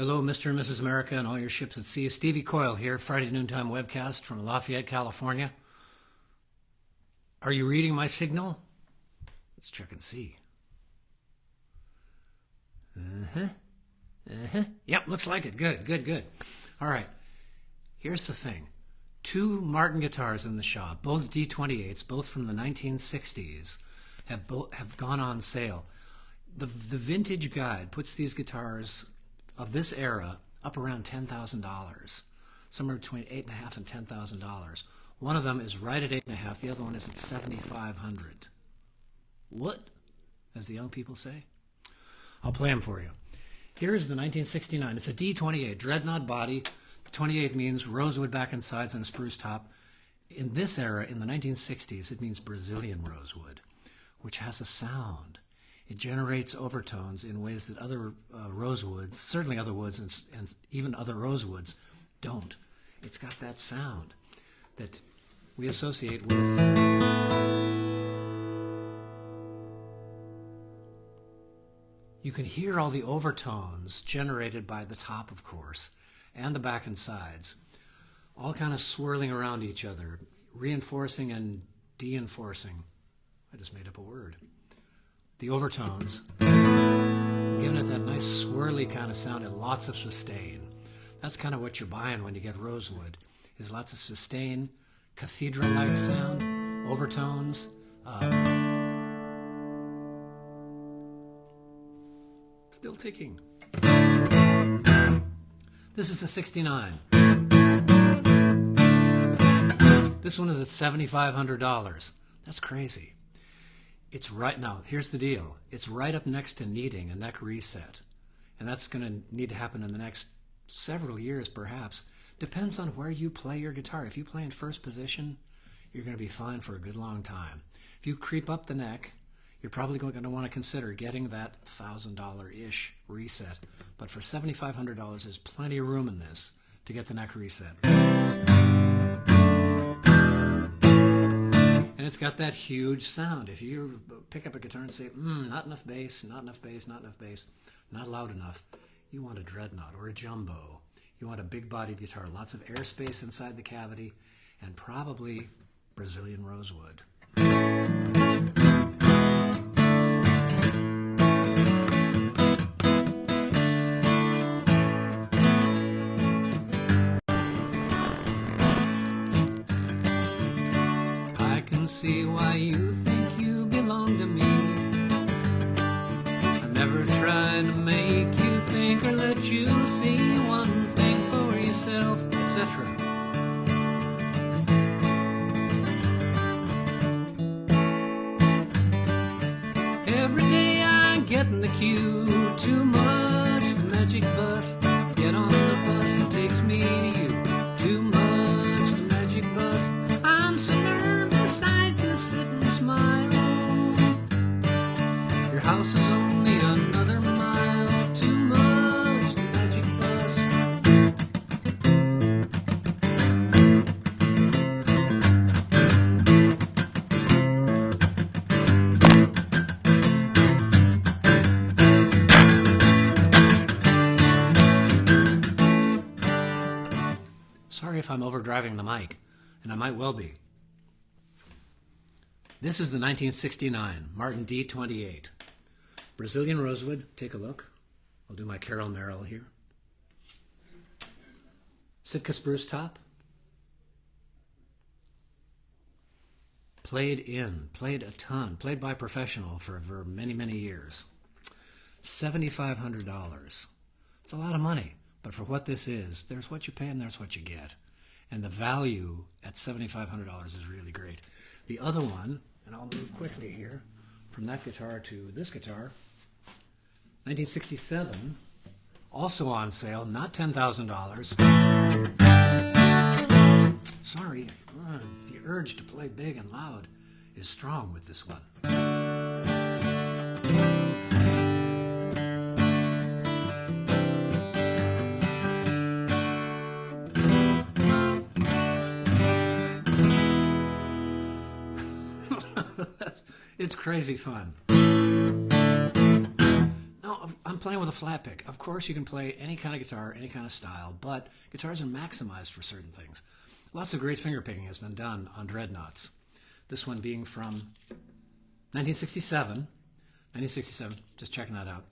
Hello, Mr. and Mrs. America and all your ships at sea. Stevie Coyle here, Friday noontime webcast from Lafayette, California. Are you reading my signal? Let's check and see. Yep, looks like it. Good. All right, here's the thing. Two Martin guitars in the shop, both D-28s, both from the 1960s, have gone on sale. The Vintage Guide puts these guitars of this era up around $10,000, somewhere between $8,500 and $10,000. One of them is right at $8,500. The other one is at $7,500. What? As the young people say. I'll play them for you. Here is the 1969. It's a D-28, Dreadnought body. The 28 means rosewood back and sides and a spruce top. In this era, in the 1960s, it means Brazilian rosewood, which has a sound. It generates overtones in ways that other rosewoods, certainly other woods and even other rosewoods, don't. It's got that sound that we associate with you can hear all the overtones generated by the top, of course, and the back and sides, all kind of swirling around each other, reinforcing and de-enforcing. I just made up a word. The overtones, giving it that nice swirly kind of sound and lots of sustain. That's kind of what you're buying when you get rosewood, is lots of sustain, cathedral-like sound, overtones. Still ticking. This is the 69. This one is at $7,500. That's crazy. It's right now, here's the deal. It's right up next to needing a neck reset. And that's going to need to happen in the next several years, perhaps. Depends on where you play your guitar. If you play in first position, you're going to be fine for a good long time. If you creep up the neck, you're probably going to want to consider getting that $1,000-ish reset. But for $7,500, there's plenty of room in this to get the neck reset. And it's got that huge sound. If you pick up a guitar and say, not enough bass, not enough bass, not enough bass, not loud enough, you want a Dreadnought or a Jumbo. You want a big-bodied guitar, lots of airspace inside the cavity, and probably Brazilian rosewood. See why you think you belong to me. I never tried to make you think or let you see one thing for yourself, etc. Every day I get in the queue, too much magic bus. Get on the bus that takes me to you. Too much magic bus. I'm so nervous I just sit and smile. Your house is only another mile. Too much magic bus. Sorry if I'm overdriving the mic, and I might well be. This is the 1969 Martin D-28. Brazilian rosewood, take a look. I'll do my Carol Merrill here. Sitka spruce top. Played a ton, played by a professional for many, many years. $7,500. It's a lot of money, but for what this is, there's what you pay and there's what you get. And the value at $7,500 is really great. The other one, and I'll move quickly here, from that guitar to this guitar, 1967, also on sale, not $10,000. Sorry, the urge to play big and loud is strong with this one. It's crazy fun. No, I'm playing with a flat pick. Of course, you can play any kind of guitar, any kind of style, but guitars are maximized for certain things. Lots of great fingerpicking has been done on Dreadnoughts. This one being from 1967. 1967, just checking that out.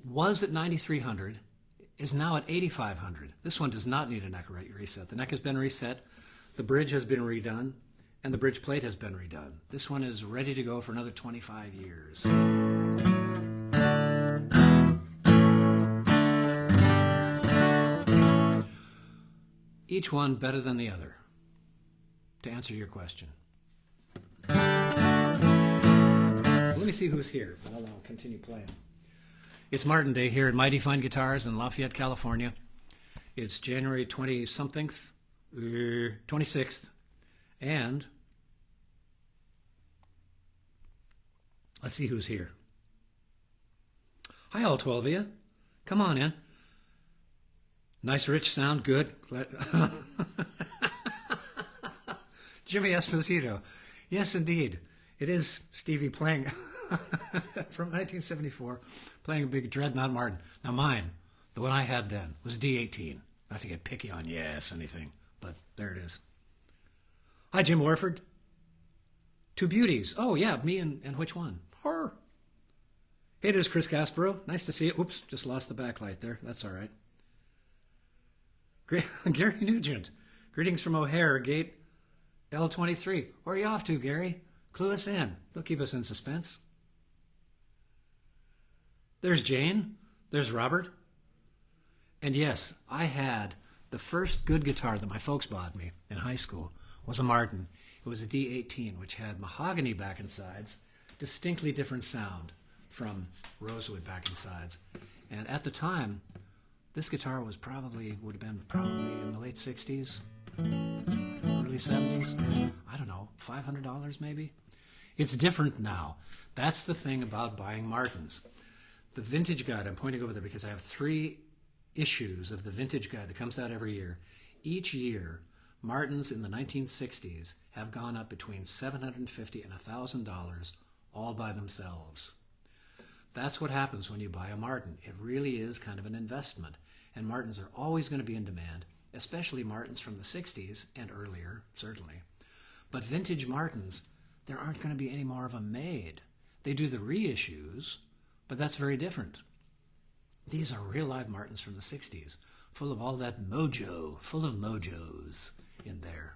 Was at 9,300, is now at 8,500. This one does not need a neck reset. The neck has been reset, the bridge has been redone, and the bridge plate has been redone. This one is ready to go for another 25 years. Each one better than the other, to answer your question. Let me see who's here, and I'll continue playing. It's Martin Day here at Mighty Fine Guitars in Lafayette, California. It's January 20-something, 26th, and let's see who's here. Hi, all 12 of you. Come on in. Nice, rich sound, good. Jimmy Esposito. Yes, indeed. It is Stevie playing from 1974, playing a big Dreadnought Martin. Now mine, the one I had then, was D-18. Not to get picky on yes, anything, but there it is. Hi, Jim Warford. Two beauties. Oh, yeah, me and which one? Her. Hey, there's Chris Caspero. Nice to see you. Oops, just lost the backlight there. That's all right. Gary Nugent. Greetings from O'Hare, gate L23. Where are you off to, Gary? Clue us in. Don't keep us in suspense. There's Jane. There's Robert. And yes, I had the first good guitar that my folks bought me in high school was a Martin. It was a D-18, which had mahogany back and sides, distinctly different sound from rosewood back and sides. And at the time, this guitar would have been in the late 60s, early 70s. I don't know, $500 maybe? It's different now. That's the thing about buying Martins. The Vintage Guide, I'm pointing over there because I have 3 issues of the Vintage Guide that comes out every year. Each year, Martins in the 1960s have gone up between $750 and $1,000 all by themselves. That's what happens when you buy a Martin. It really is kind of an investment. And Martins are always going to be in demand, especially Martins from the 60s and earlier, certainly. But vintage Martins, there aren't going to be any more of them made. They do the reissues, but that's very different. These are real live Martins from the 60s, full of all that mojo, full of mojos in there.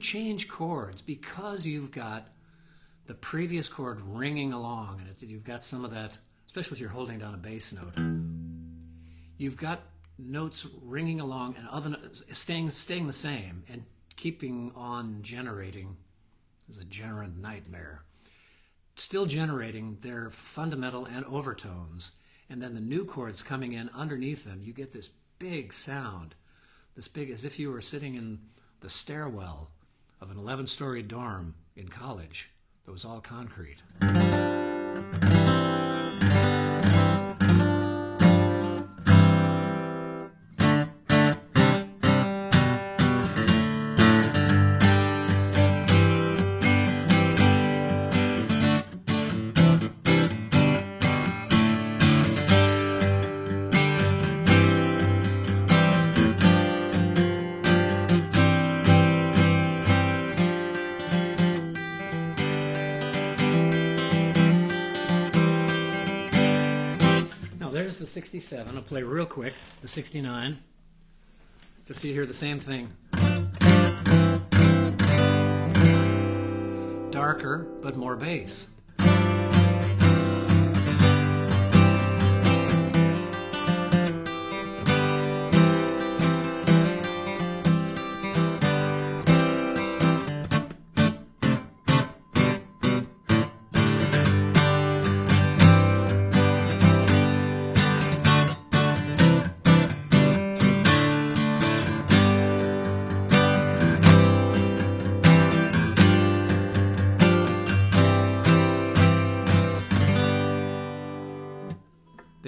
Change chords because you've got the previous chord ringing along, and you've got some of that, especially if you're holding down a bass note. You've got notes ringing along and other staying the same and keeping on generating. It's a generant nightmare. Still generating their fundamental and overtones, and then the new chords coming in underneath them. You get this big sound, this big, as if you were sitting in the stairwell of an 11-story dorm in college that was all concrete. There's the 67. I'll play real quick the 69. Just so you hear the same thing. Darker, but more bass.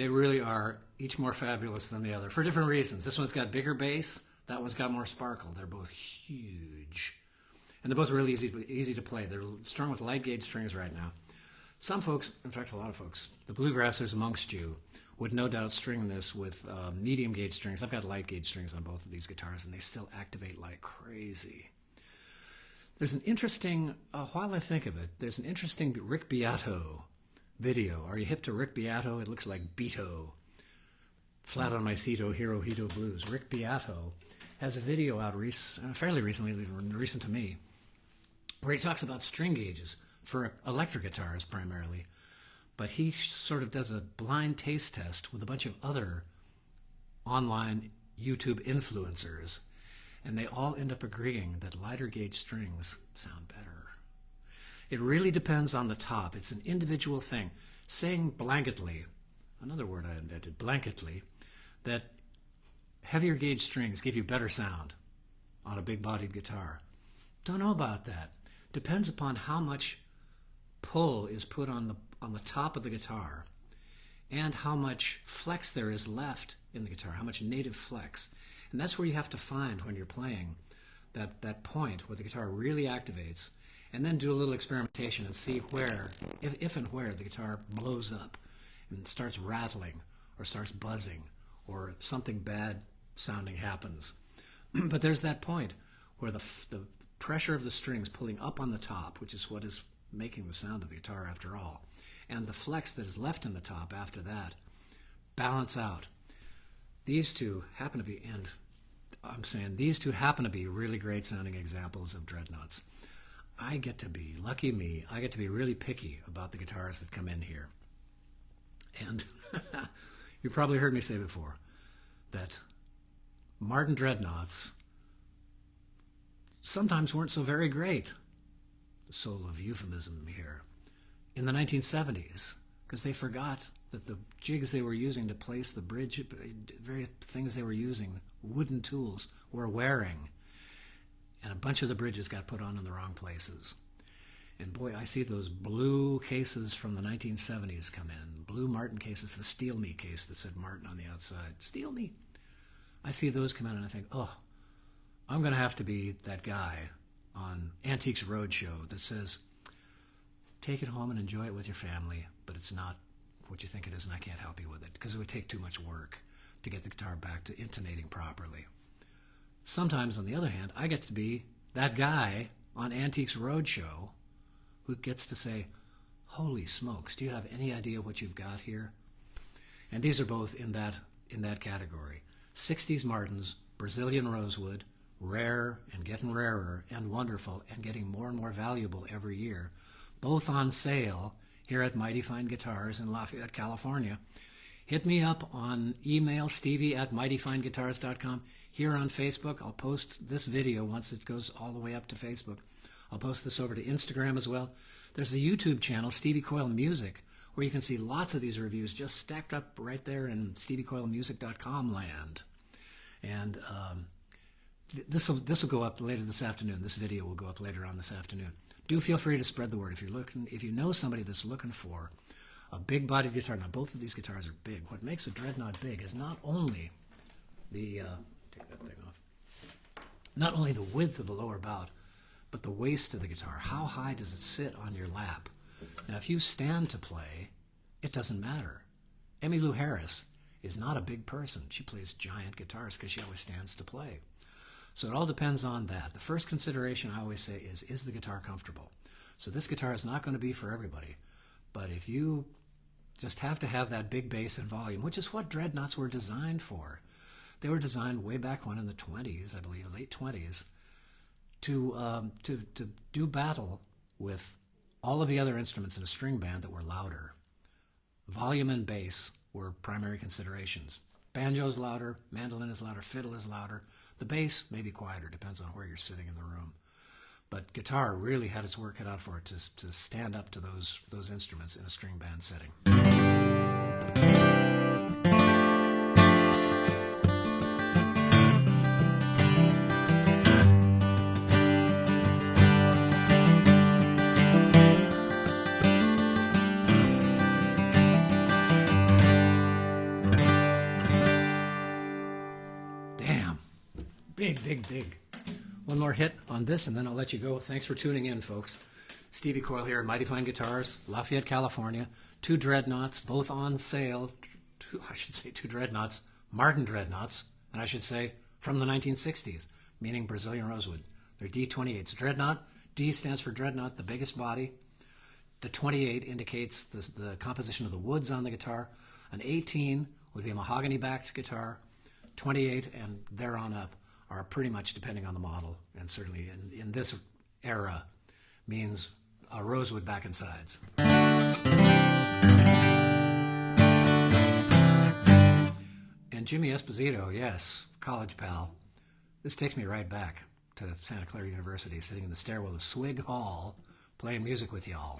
they really are each more fabulous than the other for different reasons. This one's got bigger bass. That one's got more sparkle. They're both huge. And they're both really easy to play. They're strung with light gauge strings right now. Some folks, in fact a lot of folks, the bluegrassers amongst you, would no doubt string this with medium gauge strings. I've got light gauge strings on both of these guitars, and they still activate like crazy. There's an interesting, while I think of it, there's an interesting Rick Beato video. Are you hip to Rick Beato? It looks like Beato. Flat on my Ceto, Hero Hito Blues. Rick Beato has a video out fairly recently, recent to me, where he talks about string gauges for electric guitars primarily. But he sort of does a blind taste test with a bunch of other online YouTube influencers, and they all end up agreeing that lighter gauge strings sound better. It really depends on the top. It's an individual thing. Saying blanketly, another word I invented, blanketly, that heavier gauge strings give you better sound on a big-bodied guitar. Don't know about that. Depends upon how much pull is put on the top of the guitar and how much flex there is left in the guitar, how much native flex. And that's where you have to find when you're playing that point where the guitar really activates, and then do a little experimentation and see where, if and where the guitar blows up and starts rattling or starts buzzing or something bad sounding happens. But there's that point where the pressure of the strings pulling up on the top, which is what is making the sound of the guitar after all, and the flex that is left in the top after that balance out. These two happen to be, and I'm saying these two happen to be really great sounding examples of Dreadnoughts. I get to be, lucky me, I get to be really picky about the guitars that come in here. And you probably heard me say before that Martin Dreadnoughts sometimes weren't so very great. The soul of euphemism here. In the 1970s, because they forgot that the jigs they were using to place the bridge, various things they were using, wooden tools, were wearing. And a bunch of the bridges got put on in the wrong places. And boy, I see those blue cases from the 1970s come in. Blue Martin cases, the Steal Me case that said Martin on the outside. Steal Me. I see those come in and I think, oh, I'm going to have to be that guy on Antiques Roadshow that says, take it home and enjoy it with your family, but it's not what you think it is, and I can't help you with it, because it would take too much work to get the guitar back to intonating properly. Sometimes, on the other hand, I get to be that guy on Antiques Roadshow who gets to say, holy smokes, do you have any idea what you've got here? And these are both in that category. 60s Martins, Brazilian rosewood, rare and getting rarer and wonderful and getting more and more valuable every year, both on sale here at Mighty Fine Guitars in Lafayette, California. Hit me up on email, stevie@mightyfineguitars.com. Here on Facebook, I'll post this video once it goes all the way up to Facebook. I'll post this over to Instagram as well. There's a YouTube channel, Stevie Coyle Music, where you can see lots of these reviews just stacked up right there in steviecoylemusic.com land. And this will go up later this afternoon. This video will go up later on this afternoon. Do feel free to spread the word if you know somebody that's looking for a big-bodied guitar. Now, both of these guitars are big. What makes a Dreadnought big is not only the take that thing off. Not only the width of the lower bout, but the waist of the guitar. How high does it sit on your lap? Now, if you stand to play, it doesn't matter. Emmylou Harris is not a big person. She plays giant guitars because she always stands to play. So it all depends on that. The first consideration I always say is the guitar comfortable? So this guitar is not going to be for everybody. But if you just have to have that big bass and volume, which is what Dreadnoughts were designed for. They were designed way back when in the 20s, I believe, late 20s, to do battle with all of the other instruments in a string band that were louder. Volume and bass were primary considerations. Banjo is louder, mandolin is louder, fiddle is louder. The bass may be quieter, depends on where you're sitting in the room. But guitar really had its work cut out for it to stand up to those instruments in a string band setting. Big, big, big. One more hit on this, and then I'll let you go. Thanks for tuning in, folks. Stevie Coyle here, Mighty Fine Guitars, Lafayette, California. 2 Dreadnoughts, both on sale. Two Dreadnoughts, Martin Dreadnoughts, and I should say from the 1960s, meaning Brazilian rosewood. They're D-28s. Dreadnought, D stands for Dreadnought, the biggest body. The 28 indicates the composition of the woods on the guitar. An 18 would be a mahogany-backed guitar. 28 and thereon up are pretty much depending on the model, and certainly in this era means a rosewood back and sides. And Jimmy Esposito, yes, college pal. This takes me right back to Santa Clara University, sitting in the stairwell of Swig Hall, playing music with y'all.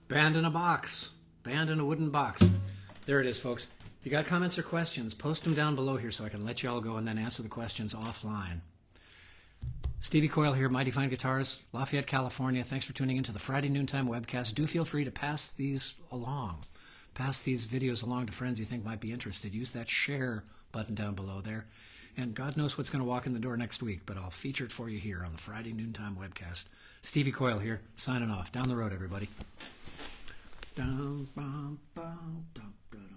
Band in a box. Band in a wooden box. There it is, folks. If you got comments or questions, post them down below here so I can let you all go and then answer the questions offline. Stevie Coyle here, Mighty Fine Guitars, Lafayette, California. Thanks for tuning into the Friday Noontime webcast. Do feel free to pass these along. Pass these videos along to friends you think might be interested. Use that share button down below there. And God knows what's going to walk in the door next week, but I'll feature it for you here on the Friday Noontime webcast. Stevie Coyle here, signing off. Down the road, everybody. Dum, bum, bum, dum, dum.